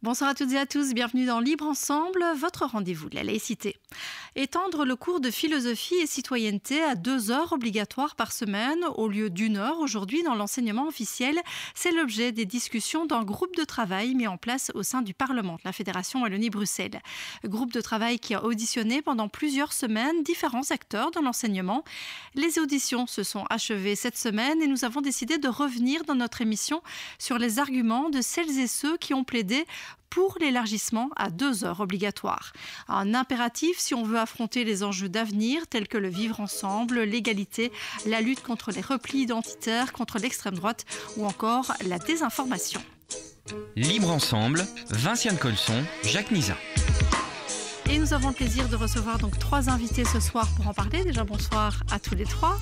Bonsoir à toutes et à tous, bienvenue dans Libre Ensemble, votre rendez-vous de la laïcité. Étendre le cours de philosophie et citoyenneté à 2 heures obligatoires par semaine au lieu d'1 heure aujourd'hui dans l'enseignement officiel, c'est l'objet des discussions d'un groupe de travail mis en place au sein du Parlement de la Fédération Wallonie-Bruxelles. Groupe de travail qui a auditionné pendant plusieurs semaines différents acteurs de l'enseignement. Les auditions se sont achevées cette semaine et nous avons décidé de revenir dans notre émission sur les arguments de celles et ceux qui ont plaidé pour l'élargissement à 2 heures obligatoires. Un impératif si on veut affronter les enjeux d'avenir tels que le vivre ensemble, l'égalité, la lutte contre les replis identitaires, contre l'extrême droite ou encore la désinformation. Libre Ensemble, Vinciane Colson, Jacques Nizat. Et nous avons le plaisir de recevoir donc 3 invités ce soir pour en parler. Déjà bonsoir à tous les 3.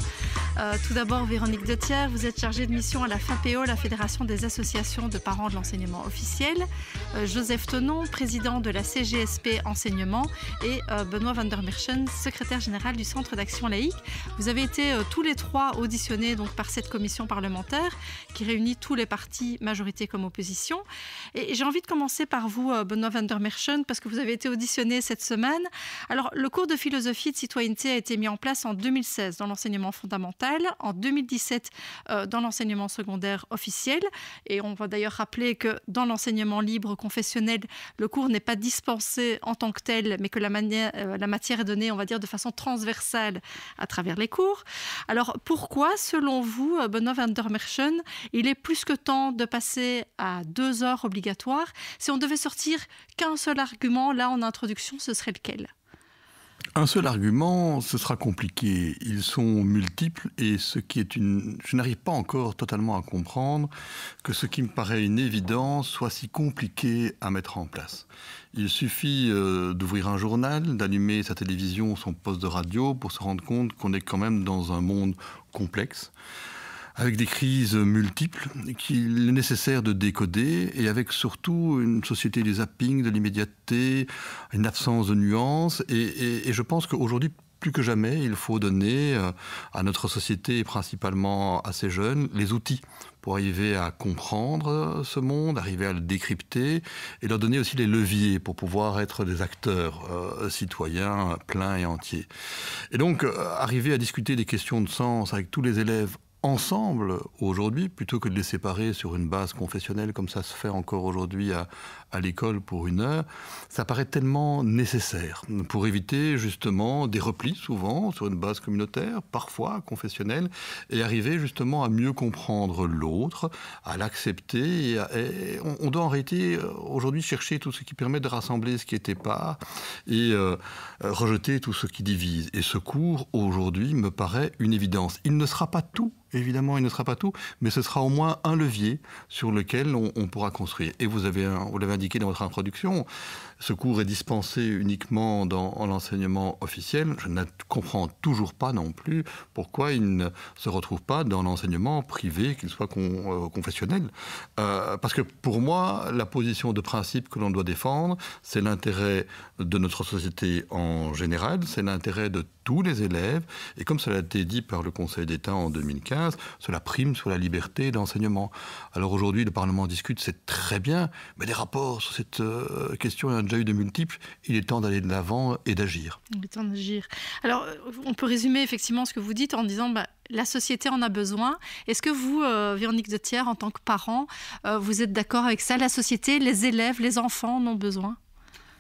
Tout d'abord, Véronique Dethier, vous êtes chargée de mission à la FAPEO, la Fédération des associations de parents de l'enseignement officiel. Joseph Thonon, président de la CGSP Enseignement. Et Benoît van der Merchen, secrétaire général du Centre d'action laïque. Vous avez été tous les 3 auditionnés donc, par cette commission parlementaire qui réunit tous les partis, majorité comme opposition. Et j'ai envie de commencer par vous, Benoît van der Merchen, parce que vous avez été auditionné cette semaine. Alors, le cours de philosophie et de citoyenneté a été mis en place en 2016 dans l'enseignement fondamental, en 2017 dans l'enseignement secondaire officiel. Et on va d'ailleurs rappeler que dans l'enseignement libre confessionnel, le cours n'est pas dispensé en tant que tel, mais que la matière est donnée, on va dire, de façon transversale à travers les cours. Alors, pourquoi, selon vous, Benoît van der Merchen, il est plus que temps de passer à 2 heures obligatoires? Si on devait sortir qu'un seul argument, là, en introduction, ce serait lequel? Un seul argument, ce sera compliqué. Ils sont multiples et je n'arrive pas encore totalement à comprendre que ce qui me paraît une évidence soit si compliqué à mettre en place. Il suffit d'ouvrir un journal, d'allumer sa télévision ou son poste de radio pour se rendre compte qu'on est quand même dans un monde complexe, avec des crises multiples qu'il est nécessaire de décoder et avec surtout une société du zapping, de l'immédiateté, une absence de nuances. Et je pense qu'aujourd'hui, plus que jamais, il faut donner à notre société, et principalement à ces jeunes, les outils pour arriver à comprendre ce monde, arriver à le décrypter et leur donner aussi les leviers pour pouvoir être des acteurs citoyens pleins et entiers. Et donc, arriver à discuter des questions de sens avec tous les élèves ensemble aujourd'hui, plutôt que de les séparer sur une base confessionnelle comme ça se fait encore aujourd'hui à l'école pour 1 heure, ça paraît tellement nécessaire pour éviter justement des replis souvent sur une base communautaire, parfois confessionnelle, et arriver justement à mieux comprendre l'autre, à l'accepter. Et on doit en réalité aujourd'hui chercher tout ce qui permet de rassembler ce qui était pas et rejeter tout ce qui divise. Et ce cours aujourd'hui me paraît une évidence. Il ne sera pas tout. Évidemment, il ne sera pas tout, mais ce sera au moins un levier sur lequel on pourra construire. Et vous l'avez indiqué dans votre introduction, ce cours est dispensé uniquement dans l'enseignement officiel. Je ne comprends toujours pas non plus pourquoi il ne se retrouve pas dans l'enseignement privé, qu'il soit confessionnel. Parce que pour moi, la position de principe que l'on doit défendre, c'est l'intérêt de notre société en général, c'est l'intérêt de tous les élèves. Et comme cela a été dit par le Conseil d'État en 2015, cela prime sur la liberté d'enseignement. Alors aujourd'hui, le Parlement discute, c'est très bien, mais des rapports sur cette question, il y en a déjà eu de multiples. Il est temps d'aller de l'avant et d'agir. Il est temps d'agir. Alors, on peut résumer effectivement ce que vous dites en disant la société en a besoin. Est-ce que vous, Véronique Dethier, en tant que parent, vous êtes d'accord avec ça? La société, les élèves, les enfants en ont besoin?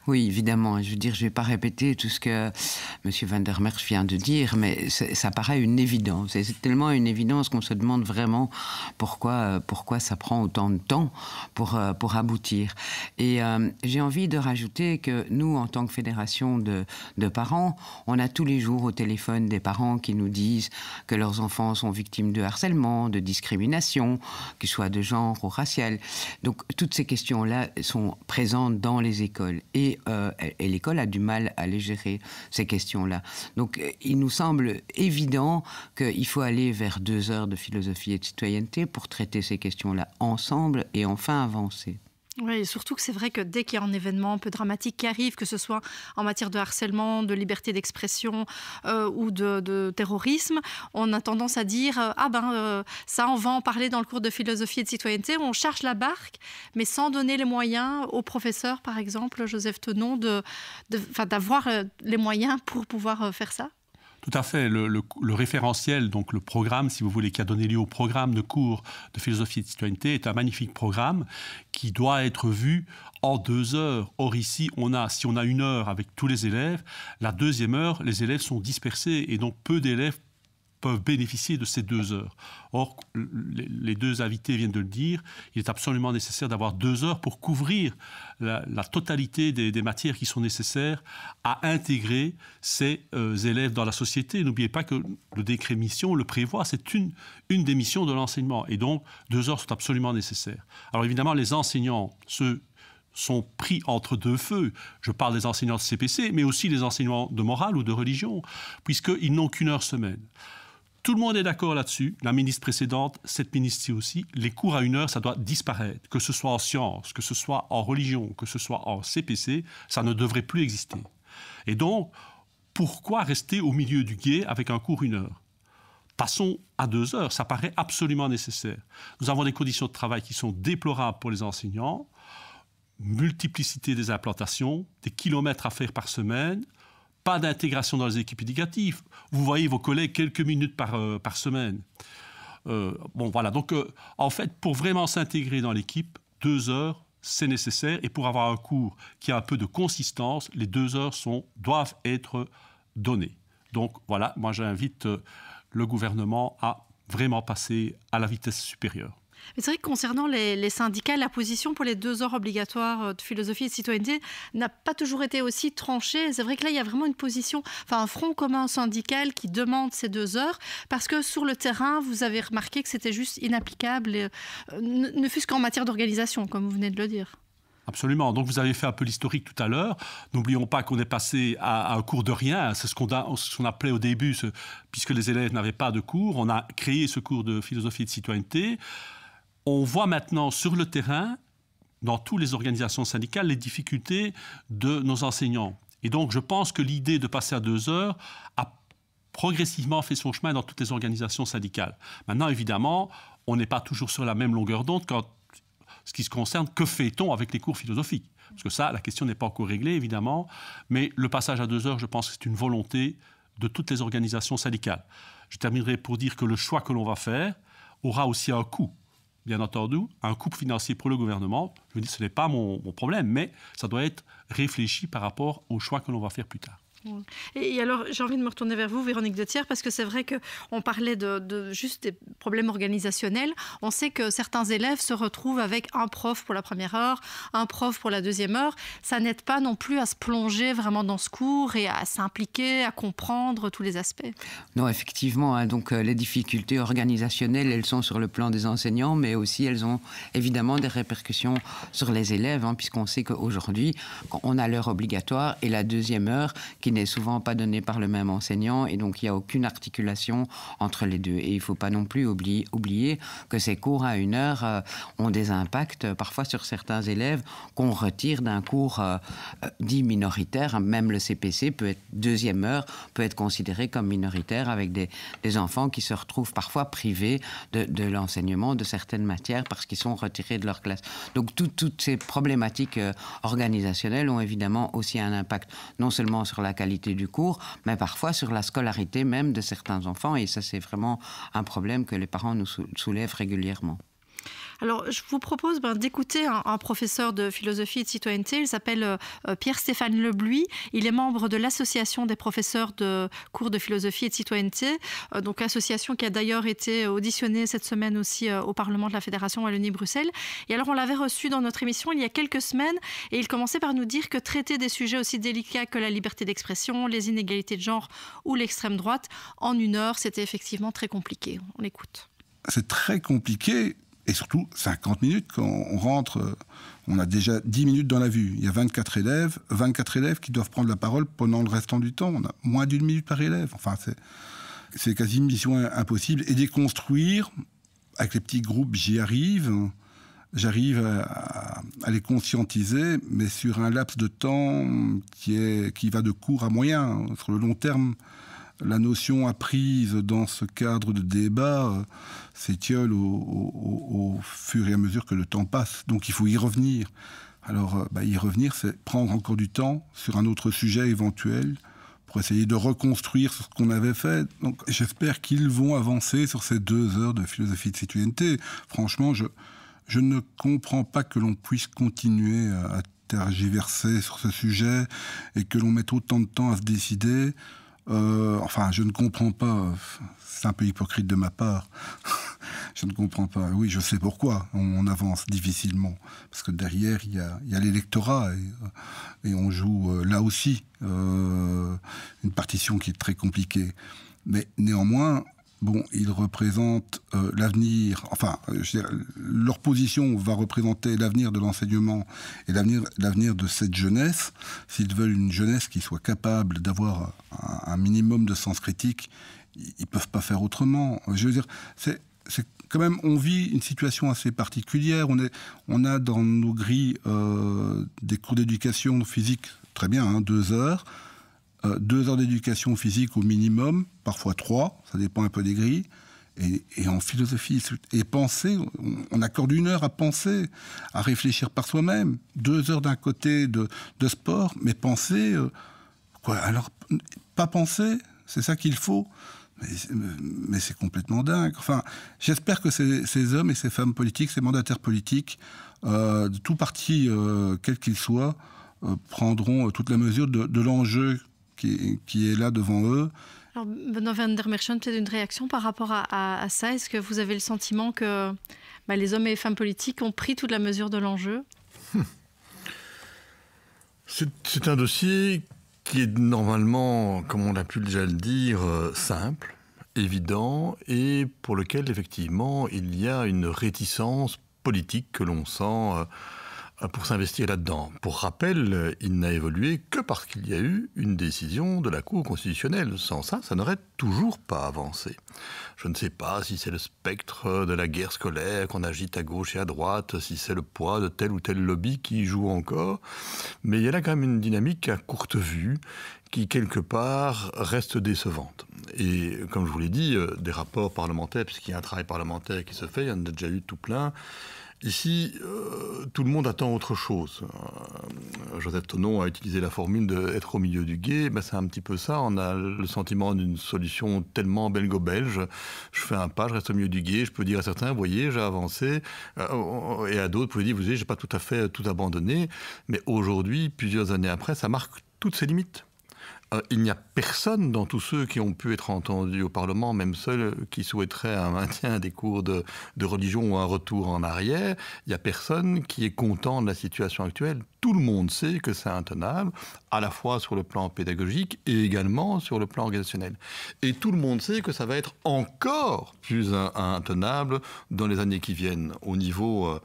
Oui, évidemment. Je veux dire, je ne vais pas répéter tout ce que M. van der Merch vient de dire, mais ça paraît une évidence. Et c'est tellement une évidence qu'on se demande vraiment pourquoi ça prend autant de temps pour aboutir. Et j'ai envie de rajouter que nous, en tant que fédération de parents, on a tous les jours au téléphone des parents qui nous disent que leurs enfants sont victimes de harcèlement, de discrimination, qu'ils soient de genre ou racial. Donc, toutes ces questions-là sont présentes dans les écoles. Et l'école a du mal à les gérer, ces questions-là. Donc, il nous semble évident qu'il faut aller vers 2 heures de philosophie et de citoyenneté pour traiter ces questions-là ensemble et enfin avancer. Oui, et surtout que c'est vrai que dès qu'il y a un événement un peu dramatique qui arrive, que ce soit en matière de harcèlement, de liberté d'expression ou de terrorisme, on a tendance à dire ça, on va en parler dans le cours de philosophie et de citoyenneté. On charge la barque, mais sans donner les moyens au professeur, par exemple, Joseph Tenon, d'avoir les moyens pour pouvoir faire ça. Tout à fait. Le référentiel, donc le programme, si vous voulez, qui a donné lieu au programme de cours de philosophie et de citoyenneté, est un magnifique programme qui doit être vu en 2 heures. Or ici, si on a 1 heure avec tous les élèves, la 2e heure, les élèves sont dispersés et donc peu d'élèves peuvent bénéficier de ces 2 heures. Or, les 2 invités viennent de le dire, il est absolument nécessaire d'avoir 2 heures pour couvrir la totalité des matières qui sont nécessaires à intégrer ces élèves dans la société. N'oubliez pas que le décret mission le prévoit, c'est une des missions de l'enseignement. Et donc, 2 heures sont absolument nécessaires. Alors évidemment, les enseignants, sont pris entre 2 feux. Je parle des enseignants de CPC, mais aussi les enseignants de morale ou de religion, puisqu'ils n'ont qu'1 heure semaine. Tout le monde est d'accord là-dessus. La ministre précédente, cette ministre-ci aussi. Les cours à 1 heure, ça doit disparaître. Que ce soit en sciences, que ce soit en religion, que ce soit en CPC, ça ne devrait plus exister. Et donc, pourquoi rester au milieu du gué avec un cours 1 heure ? Passons à 2 heures, ça paraît absolument nécessaire. Nous avons des conditions de travail qui sont déplorables pour les enseignants, multiplicité des implantations, des kilomètres à faire par semaine, pas d'intégration dans les équipes éducatives. Vous voyez vos collègues quelques minutes par semaine. Donc en fait, pour vraiment s'intégrer dans l'équipe, 2 heures, c'est nécessaire. Et pour avoir un cours qui a un peu de consistance, les 2 heures doivent être données. Donc voilà, moi j'invite le gouvernement à vraiment passer à la vitesse supérieure. Mais c'est vrai que concernant les syndicats, la position pour les 2 heures obligatoires de philosophie et de citoyenneté n'a pas toujours été aussi tranchée. C'est vrai que là, il y a vraiment une position, un front commun syndical qui demande ces 2 heures, parce que sur le terrain, vous avez remarqué que c'était juste inapplicable, ne fût-ce qu'en matière d'organisation, comme vous venez de le dire. Absolument. Donc vous avez fait un peu l'historique tout à l'heure. N'oublions pas qu'on est passé à un cours de rien. C'est ce qu'on appelait au début, puisque les élèves n'avaient pas de cours. On a créé ce cours de philosophie et de citoyenneté. On voit maintenant sur le terrain, dans toutes les organisations syndicales, les difficultés de nos enseignants. Et donc, je pense que l'idée de passer à 2 heures a progressivement fait son chemin dans toutes les organisations syndicales. Maintenant, évidemment, on n'est pas toujours sur la même longueur d'onde ce qui se concerne, que fait-on avec les cours philosophiques ? Parce que ça, la question n'est pas encore réglée, évidemment, mais le passage à 2 heures, je pense que c'est une volonté de toutes les organisations syndicales. Je terminerai pour dire que le choix que l'on va faire aura aussi un coût. Bien entendu, un coût financier pour le gouvernement. Je veux dire, ce n'est pas mon problème, mais ça doit être réfléchi par rapport au choix que l'on va faire plus tard. Et alors, j'ai envie de me retourner vers vous, Véronique de Thiers, parce que c'est vrai qu'on parlait de juste des problèmes organisationnels. On sait que certains élèves se retrouvent avec un prof pour la première heure, un prof pour la 2e heure. Ça n'aide pas non plus à se plonger vraiment dans ce cours et à s'impliquer, à comprendre tous les aspects. Non, effectivement. Donc, les difficultés organisationnelles, elles sont sur le plan des enseignants, mais aussi elles ont évidemment des répercussions sur les élèves, puisqu'on sait qu'aujourd'hui, on a l'heure obligatoire et la 2e heure qui n'est souvent pas donnée par le même enseignant, et donc il n'y a aucune articulation entre les deux. Et il ne faut pas non plus oublier que ces cours à 1 heure ont des impacts parfois sur certains élèves qu'on retire d'un cours dit minoritaire. Même le CPC peut être 2e heure, peut être considéré comme minoritaire, avec des enfants qui se retrouvent parfois privés de l'enseignement de certaines matières parce qu'ils sont retirés de leur classe. Donc toutes ces problématiques organisationnelles ont évidemment aussi un impact non seulement sur la qualité du cours, mais parfois sur la scolarité même de certains enfants. Et ça, c'est vraiment un problème que les parents nous soulèvent régulièrement. Alors, je vous propose d'écouter un professeur de philosophie et de citoyenneté. Il s'appelle Pierre-Stéphane Lebluy. Il est membre de l'association des professeurs de cours de philosophie et de citoyenneté. Donc, association qui a d'ailleurs été auditionnée cette semaine aussi au Parlement de la Fédération Wallonie-Bruxelles. Et alors, on l'avait reçu dans notre émission il y a quelques semaines. Et il commençait par nous dire que traiter des sujets aussi délicats que la liberté d'expression, les inégalités de genre ou l'extrême droite, en 1 heure, c'était effectivement très compliqué. On l'écoute. C'est très compliqué. Et surtout, 50 minutes, quand on rentre, on a déjà 10 minutes dans la vue. Il y a 24 élèves qui doivent prendre la parole pendant le restant du temps. On a moins d'1 minute par élève. Enfin, c'est quasi une mission impossible. Et déconstruire, avec les petits groupes, j'y arrive. j'arrive à les conscientiser, mais sur un laps de temps qui va de court à moyen. Sur le long terme, la notion apprise dans ce cadre de débat s'étiole au fur et à mesure que le temps passe. Donc il faut y revenir. Alors y revenir, c'est prendre encore du temps sur un autre sujet éventuel pour essayer de reconstruire ce qu'on avait fait. Donc j'espère qu'ils vont avancer sur ces 2 heures de philosophie de citoyenneté. Franchement, je ne comprends pas que l'on puisse continuer à tergiverser sur ce sujet et que l'on mette autant de temps à se décider. Je ne comprends pas. C'est un peu hypocrite de ma part. Je ne comprends pas. Oui, je sais pourquoi on avance difficilement. Parce que derrière, il y a l'électorat et on joue là aussi une partition qui est très compliquée. Mais néanmoins, ils représentent l'avenir. Leur position va représenter l'avenir de l'enseignement et l'avenir de cette jeunesse. S'ils veulent une jeunesse qui soit capable d'avoir un minimum de sens critique, ils ne peuvent pas faire autrement. Je veux dire, c'est quand même, on vit une situation assez particulière. On a dans nos grilles des cours d'éducation physique, très bien, 2 heures. 2 heures d'éducation physique au minimum, parfois 3, ça dépend un peu des grilles. Et en philosophie et penser, on accorde 1 heure à penser, à réfléchir par soi-même. 2 heures d'un côté de sport, mais penser... Alors, pas penser, c'est ça qu'il faut. Mais c'est complètement dingue. J'espère que ces hommes et ces femmes politiques, ces mandataires politiques, de tout parti, quel qu'il soit, prendront toute la mesure de l'enjeu qui est là devant eux. Alors, Benoît van der Merchant, peut-être une réaction par rapport à ça. Est-ce que vous avez le sentiment que les hommes et les femmes politiques ont pris toute la mesure de l'enjeu ? C'est un dossier qui est normalement, comme on a pu déjà le dire, simple, évident, et pour lequel, effectivement, il y a une réticence politique que l'on sent pour s'investir là-dedans. Pour rappel, il n'a évolué que parce qu'il y a eu une décision de la Cour constitutionnelle. Sans ça, ça n'aurait toujours pas avancé. Je ne sais pas si c'est le spectre de la guerre scolaire qu'on agite à gauche et à droite, si c'est le poids de tel ou tel lobby qui joue encore, mais il y a là quand même une dynamique à courte vue qui, quelque part, reste décevante. Et comme je vous l'ai dit, des rapports parlementaires, puisqu'il y a un travail parlementaire qui se fait, il y en a déjà eu tout plein. Ici, tout le monde attend autre chose. Joseph Thonon a utilisé la formule d'être au milieu du gué. C'est un petit peu ça. On a le sentiment d'une solution tellement belgo-belge. Je fais un pas, je reste au milieu du gué. Je peux dire à certains, vous voyez, j'ai avancé. Et à d'autres, vous pouvez dire, vous voyez, j'ai pas tout à fait tout abandonné. Mais aujourd'hui, plusieurs années après, ça marque toutes ses limites. Il n'y a personne dans tous ceux qui ont pu être entendus au Parlement, même ceux qui souhaiteraient un maintien des cours de religion ou un retour en arrière. Il n'y a personne qui est content de la situation actuelle. Tout le monde sait que c'est intenable, à la fois sur le plan pédagogique et également sur le plan organisationnel. Et tout le monde sait que ça va être encore plus intenable dans les années qui viennent. Au niveau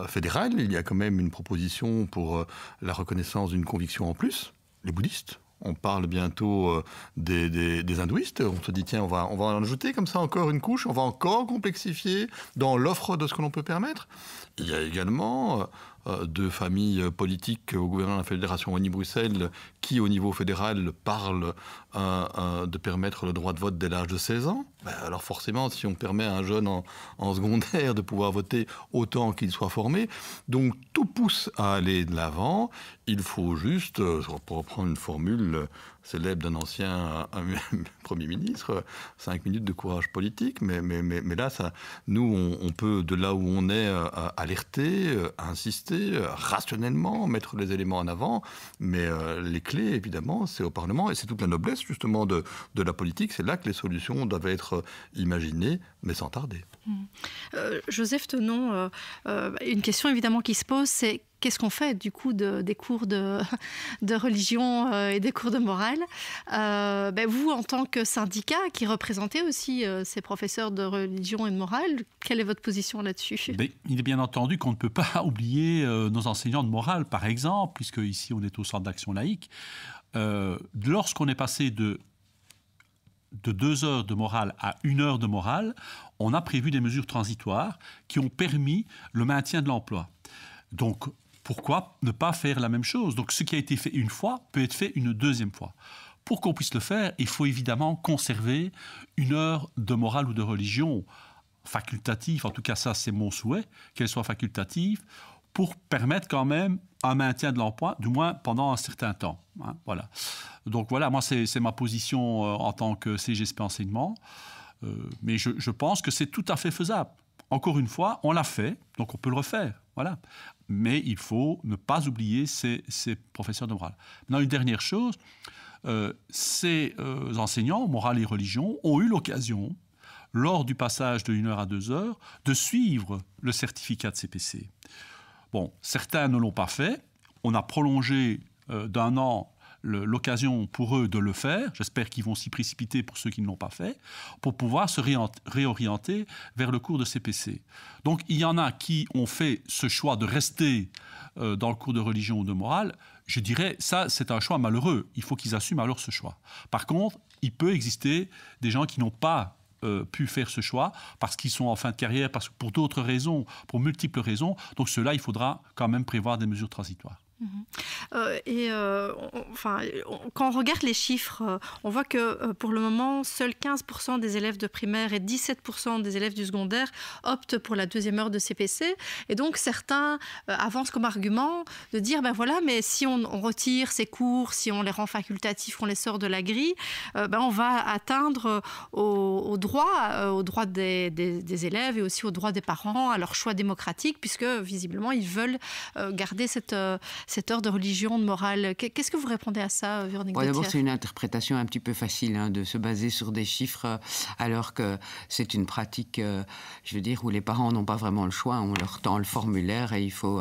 fédéral, il y a quand même une proposition pour la reconnaissance d'une conviction en plus, les bouddhistes. On parle bientôt des hindouistes. On se dit, tiens, on va en ajouter comme ça encore une couche. On va encore complexifier dans l'offre de ce que l'on peut permettre. Il y a également 2 familles politiques au gouvernement de la Fédération Wallonie-Bruxelles qui, au niveau fédéral, parlent de permettre le droit de vote dès l'âge de 16 ans. Alors forcément, si on permet à un jeune en secondaire de pouvoir voter autant qu'il soit formé, donc tout pousse à aller de l'avant. Il faut juste, pour reprendre une formule célèbre d'un ancien Premier ministre, 5 minutes de courage politique. Mais là, nous, on peut, de là où on est, alerter, insister, rationnellement, mettre les éléments en avant. Mais les clés, évidemment, c'est au Parlement. Et c'est toute la noblesse, justement, de la politique. C'est là que les solutions doivent être imaginées, mais sans tarder. Joseph Thonon, une question, évidemment, qui se pose, c'est qu'est-ce qu'on fait du coup des cours de religion et des cours de morale ? Vous, en tant que syndicat qui représentez aussi ces professeurs de religion et de morale, quelle est votre position là-dessus ? Il est bien entendu qu'on ne peut pas oublier nos enseignants de morale, par exemple, puisque ici on est au Centre d'action laïque. Lorsqu'on est passé de de 2 heures de morale à 1 heure de morale, on a prévu des mesures transitoires qui ont permis le maintien de l'emploi. Donc, pourquoi ne pas faire la même chose? Donc, ce qui a été fait une fois peut être fait une deuxième fois. Pour qu'on puisse le faire, il faut évidemment conserver 1 heure de morale ou de religion facultative, en tout cas ça c'est mon souhait, qu'elle soit facultative, pour permettre quand même un maintien de l'emploi, du moins pendant un certain temps. Hein, voilà. Donc voilà, moi c'est ma position en tant que CGSP enseignement, mais je pense que c'est tout à fait faisable. Encore une fois, on l'a fait, donc on peut le refaire. Voilà. Mais il faut ne pas oublier ces professeurs de morale. Maintenant, une dernière chose, ces enseignants, morale et religion, ont eu l'occasion, lors du passage de 1 heure à 2 heures, de suivre le certificat de CPC. Bon, certains ne l'ont pas fait. On a prolongé d'1 an l'occasion pour eux de le faire. J'espère qu'ils vont s'y précipiter pour ceux qui ne l'ont pas fait, pour pouvoir se réorienter vers le cours de CPC. Donc, il y en a qui ont fait ce choix de rester dans le cours de religion ou de morale. Je dirais, ça, c'est un choix malheureux. Il faut qu'ils assument alors ce choix. Par contre, il peut exister des gens qui n'ont pas pu faire ce choix parce qu'ils sont en fin de carrière, parce que pour d'autres raisons, pour multiples raisons. Donc ceux-là, il faudra quand même prévoir des mesures transitoires. Quand on regarde les chiffres, on voit que pour le moment, seuls 15% des élèves de primaire et 17% des élèves du secondaire optent pour la 2e heure de CPC. Et donc certains avancent comme argument de dire, ben voilà, mais si on retire ces cours, si on les rend facultatifs, qu'on les sort de la grille, on va atteindre au droit des élèves et aussi au droit des parents, à leur choix démocratique, puisque visiblement ils veulent garder cette heure de religion, de morale. Qu'est-ce que vous répondez à ça, Véronique Dethier? D'abord, c'est une interprétation un petit peu facile de se baser sur des chiffres, alors que c'est une pratique, je veux dire, où les parents n'ont pas vraiment le choix. On leur tend le formulaire et il faut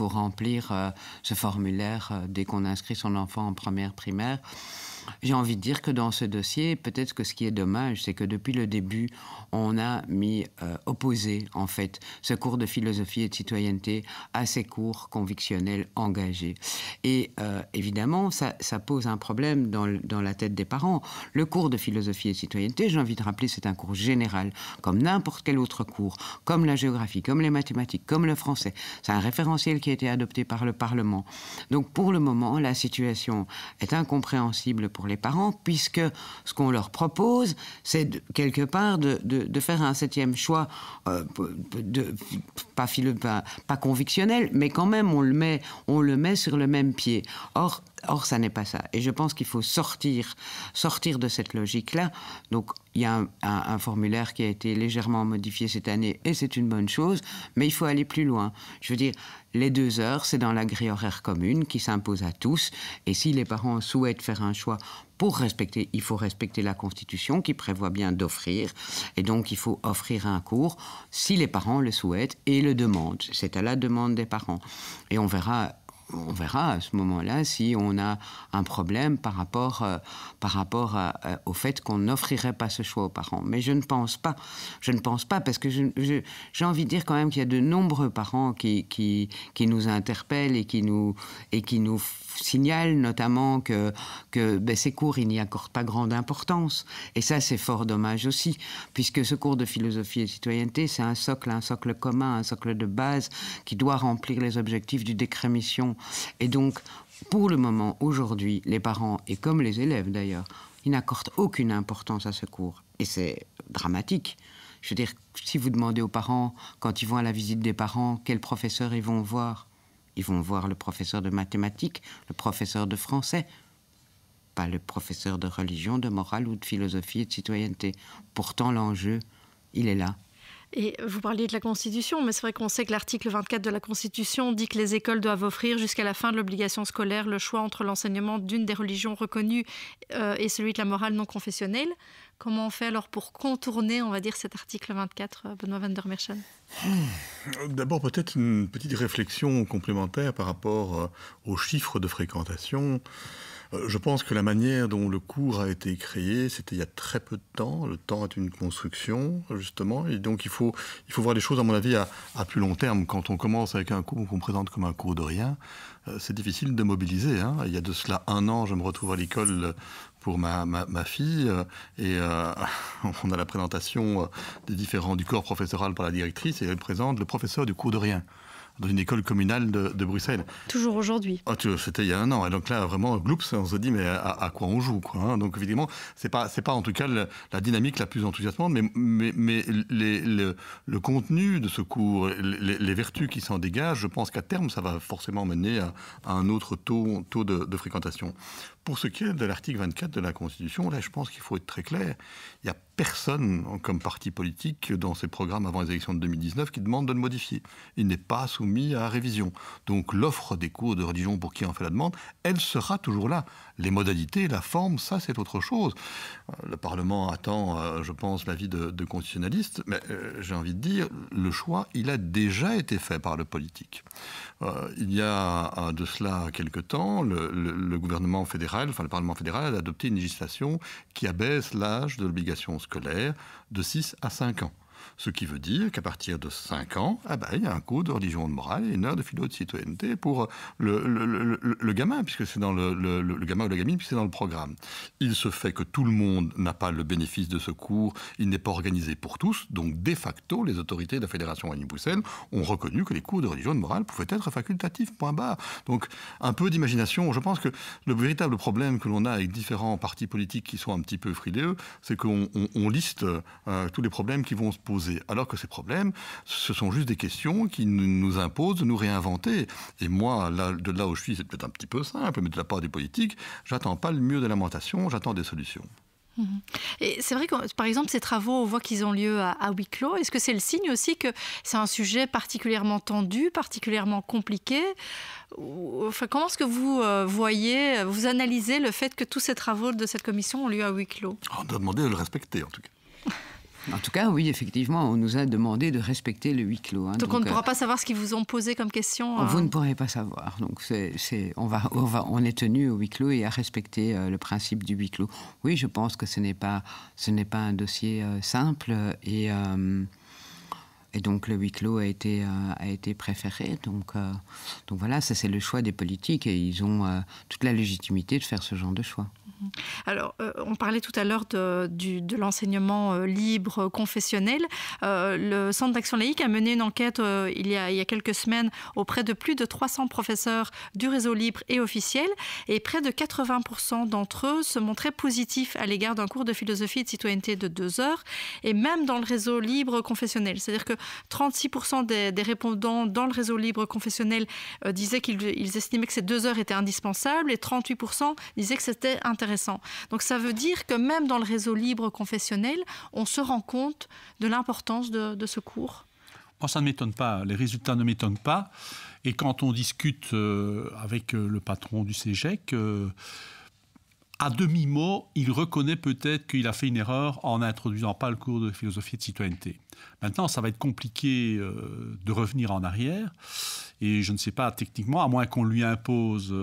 remplir ce formulaire dès qu'on inscrit son enfant en première primaire. J'ai envie de dire que dans ce dossier, peut-être que ce qui est dommage, c'est que depuis le début, on a opposé, en fait, ce cours de philosophie et de citoyenneté à ces cours convictionnels engagés. Et évidemment, ça pose un problème dans la tête des parents. Le cours de philosophie et de citoyenneté, j'ai envie de rappeler, c'est un cours général, comme n'importe quel autre cours, comme la géographie, comme les mathématiques, comme le français. C'est un référentiel qui a été adopté par le Parlement. Donc, pour le moment, la situation est incompréhensible pour les parents, puisque ce qu'on leur propose, c'est quelque part de faire un 7e choix, pas convictionnel, mais quand même on le met sur le même pied. Or, ça n'est pas ça. Et je pense qu'il faut sortir de cette logique-là. Donc, il y a un formulaire qui a été légèrement modifié cette année, et c'est une bonne chose, mais il faut aller plus loin. Je veux dire, les 2 heures, c'est dans la grille horaire commune qui s'impose à tous. Et si les parents souhaitent faire un choix il faut respecter la Constitution qui prévoit bien d'offrir. Et donc, il faut offrir un cours si les parents le souhaitent et le demandent. C'est à la demande des parents. Et on verra à ce moment-là si on a un problème par rapport au fait qu'on n'offrirait pas ce choix aux parents. Mais je ne pense pas parce que j'ai envie de dire quand même qu'il y a de nombreux parents qui nous interpellent et qui nous signalent notamment que ces cours, ils n'y accordent pas grande importance. Et ça, c'est fort dommage aussi, puisque ce cours de philosophie et de citoyenneté, c'est un socle commun, un socle de base qui doit remplir les objectifs du décret mission. Et donc, pour le moment, aujourd'hui, les parents, et comme les élèves d'ailleurs, ils n'accordent aucune importance à ce cours. Et c'est dramatique. Je veux dire, si vous demandez aux parents, quand ils vont à la visite des parents, quel professeur ils vont voir le professeur de mathématiques, le professeur de français, pas le professeur de religion, de morale ou de philosophie et de citoyenneté. Pourtant, l'enjeu, il est là. Et vous parliez de la Constitution, mais c'est vrai qu'on sait que l'article 24 de la Constitution dit que les écoles doivent offrir jusqu'à la fin de l'obligation scolaire le choix entre l'enseignement d'une des religions reconnues et celui de la morale non confessionnelle. Comment on fait alors pour contourner, on va dire, cet article 24, Benoît van der Merchelen? D'abord, peut-être une petite réflexion complémentaire par rapport aux chiffres de fréquentation. Je pense que la manière dont le cours a été créé, c'était il y a très peu de temps. Le temps est une construction, justement. Et donc, il faut voir les choses, à mon avis, à plus long terme. Quand on commence avec un cours qu'on présente comme un cours de rien, c'est difficile de mobiliser. Il y a de cela 1 an, je me retrouve à l'école pour ma fille et on a la présentation du corps professoral par la directrice et elle présente le professeur du cours de rien dans une école communale de Bruxelles. Toujours aujourd'hui. C'était il y a 1 an. Et donc là, vraiment, gloups, on se dit, mais à quoi on joue, quoi, Donc évidemment, c'est pas en tout cas la dynamique la plus enthousiasmante, mais le contenu de ce cours, les vertus qui s'en dégagent, je pense qu'à terme, ça va forcément mener à un autre taux de fréquentation. Pour ce qui est de l'article 24 de la Constitution, là, je pense qu'il faut être très clair. Il n'y a personne, comme parti politique, dans ses programmes avant les élections de 2019, qui demande de le modifier. Il n'est pas soumis à révision. Donc l'offre des cours de religion pour qui en fait la demande, elle sera toujours là. Les modalités, la forme, ça c'est autre chose. Le Parlement attend, je pense, l'avis de constitutionnalistes, mais j'ai envie de dire, le choix, il a déjà été fait par le politique. Il y a de cela quelque temps, le gouvernement fédéral, le Parlement fédéral a adopté une législation qui abaisse l'âge de l'obligation scolaire de 6 à 5 ans. Ce qui veut dire qu'à partir de 5 ans, il y a un cours de religion de morale et une heure de philo de citoyenneté pour le gamin, puisque c'est dans le gamin ou la gamine, puisque c'est dans le programme. Il se fait que tout le monde n'a pas le bénéfice de ce cours, il n'est pas organisé pour tous, donc de facto, les autorités de la Fédération Wallonie-Bruxelles ont reconnu que les cours de religion de morale pouvaient être facultatifs, point barre. Donc un peu d'imagination. Je pense que le véritable problème que l'on a avec différents partis politiques qui sont un petit peu frileux, c'est qu'on liste tous les problèmes qui vont se poser. Alors que ces problèmes, ce sont juste des questions qui nous imposent de nous réinventer. Et moi, de là où je suis, c'est peut-être un petit peu simple, mais de la part des politiques, j'attends pas le mieux de lamentation, j'attends des solutions. Et c'est vrai que, par exemple, ces travaux, on voit qu'ils ont lieu à huis clos. Est-ce que c'est le signe aussi que c'est un sujet particulièrement tendu, particulièrement compliqué ? Enfin, comment est-ce que vous analysez le fait que tous ces travaux de cette commission ont lieu à huis clos ? On doit demander de le respecter, en tout cas. En tout cas, oui, effectivement, on nous a demandé de respecter le huis clos. Donc on ne pourra pas savoir ce qu'ils vous ont posé comme question. Vous ne pourrez pas savoir. Donc on est tenu au huis clos et à respecter le principe du huis clos. Oui, je pense que ce n'est pas un dossier simple et donc le huis clos a été préféré. Donc voilà, ça c'est le choix des politiques et ils ont toute la légitimité de faire ce genre de choix. Alors, on parlait tout à l'heure de l'enseignement libre confessionnel. Le Centre d'action laïque a mené une enquête il y a quelques semaines auprès de plus de 300 professeurs du réseau libre et officiel. Et près de 80% d'entre eux se montraient positifs à l'égard d'un cours de philosophie et de citoyenneté de 2 heures, et même dans le réseau libre confessionnel. C'est-à-dire que 36% des répondants dans le réseau libre confessionnel disaient qu'ils estimaient que ces 2 heures étaient indispensables, et 38% disaient que c'était intéressant. Donc ça veut dire que même dans le réseau libre confessionnel, on se rend compte de l'importance de ce cours. Moi, ça ne m'étonne pas. Les résultats ne m'étonnent pas. Et quand on discute avec le patron du CEGEC, à demi-mot, il reconnaît peut-être qu'il a fait une erreur en n'introduisant pas le cours de philosophie et de citoyenneté. Maintenant, ça va être compliqué de revenir en arrière. Et je ne sais pas, techniquement, à moins qu'on lui impose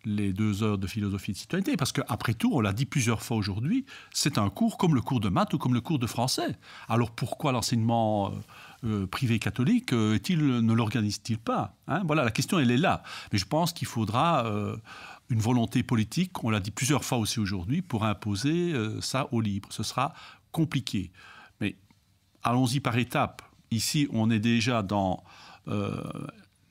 les 2 heures de philosophie de citoyenneté, parce qu'après tout, on l'a dit plusieurs fois aujourd'hui, c'est un cours comme le cours de maths ou comme le cours de français. Alors pourquoi l'enseignement privé catholique ne l'organise-t-il pas, Voilà, la question elle est là. Mais je pense qu'il faudra une volonté politique, on l'a dit plusieurs fois aussi aujourd'hui, pour imposer ça au libre. Ce sera compliqué. Mais allons-y par étapes. Ici, on est déjà dans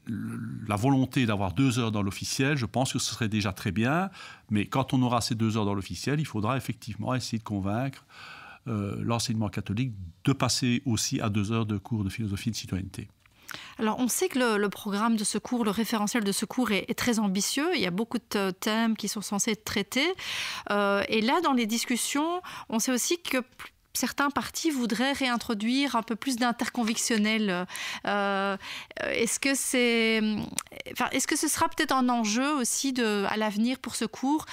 la volonté d'avoir 2 heures dans l'officiel. Je pense que ce serait déjà très bien. Mais quand on aura ces 2 heures dans l'officiel, il faudra effectivement essayer de convaincre l'enseignement catholique de passer aussi à 2 heures de cours de philosophie de citoyenneté. Alors, on sait que le programme de ce cours, le référentiel de ce cours est très ambitieux. Il y a beaucoup de thèmes qui sont censés être traités. Et là, dans les discussions, on sait aussi que certains partis voudraient réintroduire un peu plus d'interconvictionnel. Est-ce que ce sera peut-être un enjeu aussi à l'avenir pour ce cours ?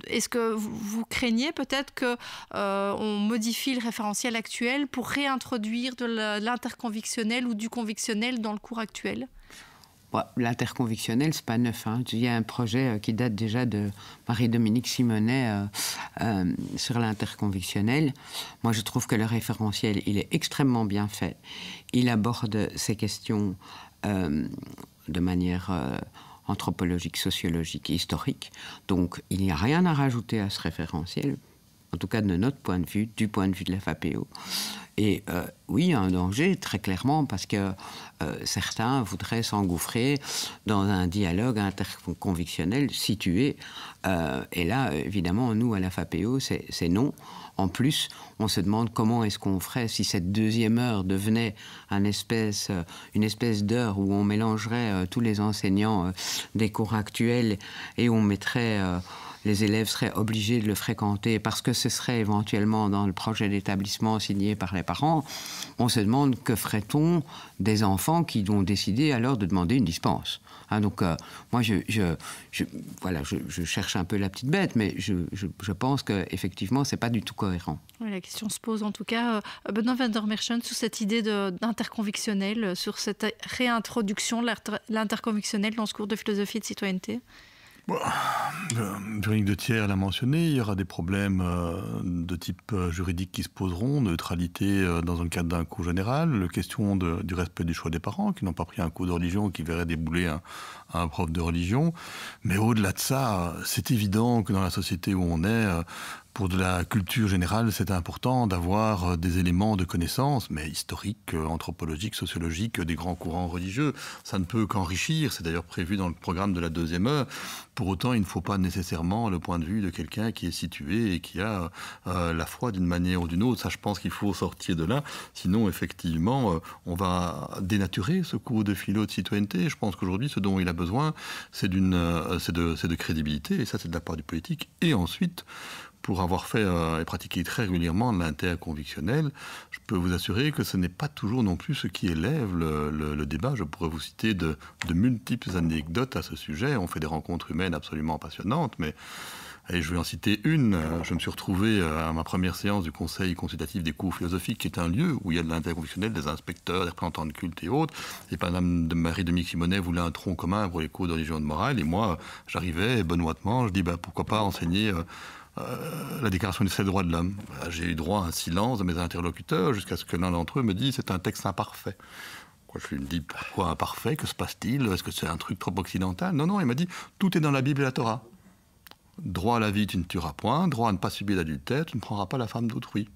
Est-ce que vous craignez peut-être qu'on modifie le référentiel actuel pour réintroduire de l'interconvictionnel ou du convictionnel dans le cours actuel ? L'interconvictionnel, c'est pas neuf. Il y a un projet qui date déjà de Marie-Dominique Simonet sur l'interconvictionnel. Moi, je trouve que le référentiel, il est extrêmement bien fait. Il aborde ces questions de manière anthropologique, sociologique et historique. Donc, il n'y a rien à rajouter à ce référentiel, en tout cas de notre point de vue, du point de vue de la FAPEO. Et oui, il y a un danger, très clairement, parce que certains voudraient s'engouffrer dans un dialogue interconvictionnel situé. Et là, évidemment, nous, à la FAPEO, c'est non. En plus, on se demande comment est-ce qu'on ferait si cette deuxième heure devenait une espèce d'heure où on mélangerait tous les enseignants des cours actuels et on mettrait... les élèves seraient obligés de le fréquenter parce que ce serait éventuellement dans le projet d'établissement signé par les parents. On se demande que ferait-on des enfants qui ont décidé alors de demander une dispense. Donc, moi, je cherche un peu la petite bête, mais je pense qu'effectivement, ce n'est pas du tout cohérent. Oui, la question se pose en tout cas. Benoît van der Merchant, sur cette idée d'interconvictionnel, sur cette réintroduction de l'interconvictionnel dans ce cours de philosophie et de citoyenneté. Véronique de Thiers l'a mentionné, il y aura des problèmes de type juridique qui se poseront, neutralité dans le cadre d'un cours général, la question du respect du choix des parents qui n'ont pas pris un cours de religion qui verrait débouler un prof de religion. Mais au-delà de ça, c'est évident que dans la société où on est, pour de la culture générale, c'est important d'avoir des éléments de connaissance, mais historiques, anthropologiques, sociologiques, des grands courants religieux. Ça ne peut qu'enrichir, c'est d'ailleurs prévu dans le programme de la deuxième heure. Pour autant, il ne faut pas nécessairement le point de vue de quelqu'un qui est situé et qui a la foi d'une manière ou d'une autre. Ça, je pense qu'il faut sortir de là. Sinon, effectivement, on va dénaturer ce cours de philo de citoyenneté. Je pense qu'aujourd'hui, ce dont il a besoin, c'est de crédibilité, et ça, c'est de la part du politique. Et ensuite, pour avoir fait et pratiqué très régulièrement l'interconvictionnel, je peux vous assurer que ce n'est pas toujours non plus ce qui élève le débat. Je pourrais vous citer de multiples anecdotes à ce sujet. On fait des rencontres humaines absolument passionnantes, mais et je vais en citer une. Je me suis retrouvé à ma première séance du Conseil consultatif des cours philosophiques, qui est un lieu où il y a de l'interconvictionnel, des inspecteurs, des représentants de culte et autres. Et Madame Marie-Dominique Simonet voulait un tronc commun pour les cours de religion et de morale. Et moi, j'arrivais benoîtement, je dis pourquoi pas enseigner la Déclaration des droits de l'homme. J'ai eu droit à un silence de mes interlocuteurs jusqu'à ce que l'un d'entre eux me dise c'est un texte imparfait. Je lui dis pourquoi imparfait, que se passe-t-il, est-ce que c'est un truc trop occidental? Non, il m'a dit tout est dans la Bible et la Torah. Droit à la vie, tu ne tueras point. Droit à ne pas subir d'adultère, tu ne prendras pas la femme d'autrui.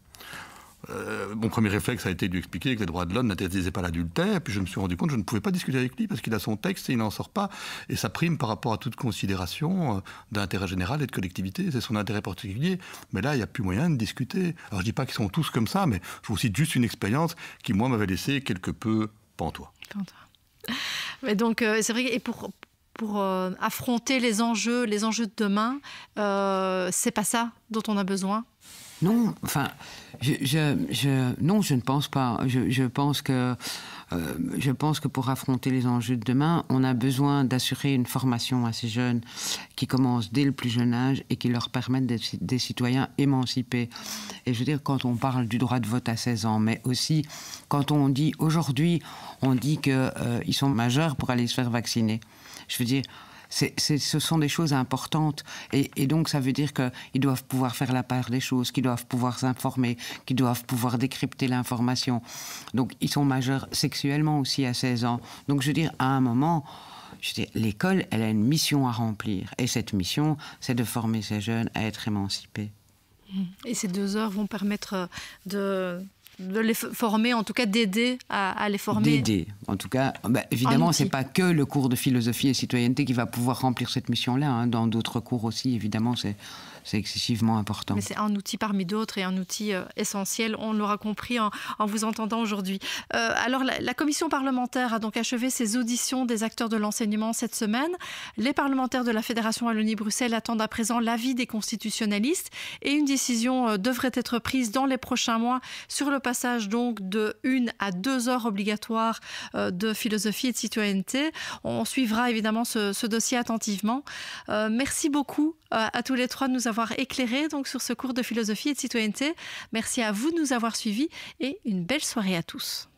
Mon premier réflexe a été de lui expliquer que les droits de l'homme n'interdisaient pas l'adultère, puis je me suis rendu compte que je ne pouvais pas discuter avec lui parce qu'il a son texte et il n'en sort pas, et ça prime par rapport à toute considération d'intérêt général et de collectivité, c'est son intérêt particulier, mais là il n'y a plus moyen de discuter. Alors je dis pas qu'ils sont tous comme ça, mais je vous cite juste une expérience qui moi m'avait laissé quelque peu pantois. Mais donc c'est vrai, et pour affronter les enjeux de demain, c'est pas ça dont on a besoin? Non, enfin, non, je ne pense pas. Je pense que pour affronter les enjeux de demain, on a besoin d'assurer une formation à ces jeunes qui commencent dès le plus jeune âge et qui leur permettent d'être des citoyens émancipés. Et je veux dire, quand on parle du droit de vote à 16 ans, mais aussi quand on dit, aujourd'hui, on dit qu'ils sont majeurs pour aller se faire vacciner. Je veux dire, ce sont des choses importantes et donc ça veut dire qu'ils doivent pouvoir faire la part des choses, qu'ils doivent pouvoir s'informer, qu'ils doivent pouvoir décrypter l'information. Donc ils sont majeurs sexuellement aussi à 16 ans. Donc je veux dire, à un moment, l'école, elle a une mission à remplir et cette mission, c'est de former ces jeunes à être émancipés. Et ces 2 heures vont permettre de les former, en tout cas d'aider à les former. D'aider, en tout cas. Évidemment, ce n'est pas que le cours de philosophie et citoyenneté qui va pouvoir remplir cette mission-là. Dans d'autres cours aussi, évidemment, c'est excessivement important. Mais c'est un outil parmi d'autres et un outil essentiel, on l'aura compris en vous entendant aujourd'hui. Alors, la commission parlementaire a donc achevé ses auditions des acteurs de l'enseignement cette semaine. Les parlementaires de la Fédération Wallonie-Bruxelles attendent à présent l'avis des constitutionnalistes et une décision devrait être prise dans les prochains mois sur le passage donc de 1 à 2 heures obligatoires de philosophie et de citoyenneté. On suivra évidemment ce dossier attentivement. Merci beaucoup à tous les trois de nous avoir éclairés donc, sur ce cours de philosophie et de citoyenneté. Merci à vous de nous avoir suivis et une belle soirée à tous.